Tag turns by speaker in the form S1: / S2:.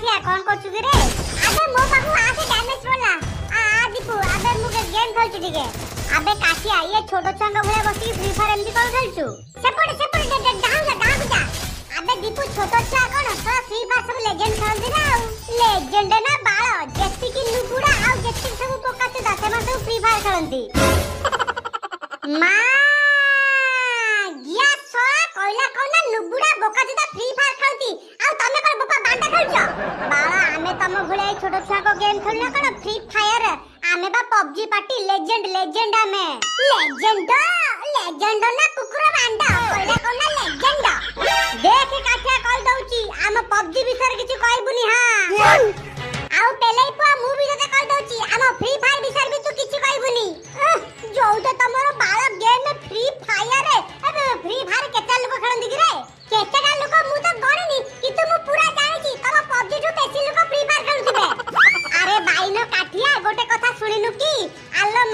S1: काठिया कौन करछु रे अबे मो बाबू आसे डैमेज बोला आ दीपू अबे मुके गेम खेलछु दिगे अबे काठिया ये छोटो छंगा भले बसी फ्री फायर एमडी कोन खेलछु सेपट डाउन जा अबे दीपू छोटो छा कोन थोड़ा फ्री फायर सब लेजेंड खेलंदी ना लेजेंड ना बाळ जेति की नुपुडा आ जेति सब पोकाते दासे मा सब फ्री फायर खेलंदी मा गिया सोळा कोइला कोना नुपुडा बोका जदा फ्री फायर खेलती आ तमे कोन बपा बांडा खेलछ बाळा आमे तम भले छोटो छा को गेम खेलना कोन फ्री फायर आमे बा पबजी पार्टी लेजेंड आमे लेजेंड ना कुकुर बांडा कोइला कोना लेजेंड देख काठिया कॉल दउची आम पबजी विषय किछु कहबुनी हां आउ पेलै पा मु भी जते कॉल दउची आम फ्री फायर विषय भी तू किछु कहबुनी जोउते तमरो बाळ गेम में फ्री फायर अबे फ्री फायर केते लोग खेलंदी कि रे केतेटा लोग मु तो गणिनी किंतु मु पूरा जानिची तम पबजी जो बेसी लोग फ्री फायर खेलुथिबे अरे भाई नो काठिया गोटे कथा सुनिनु की आलो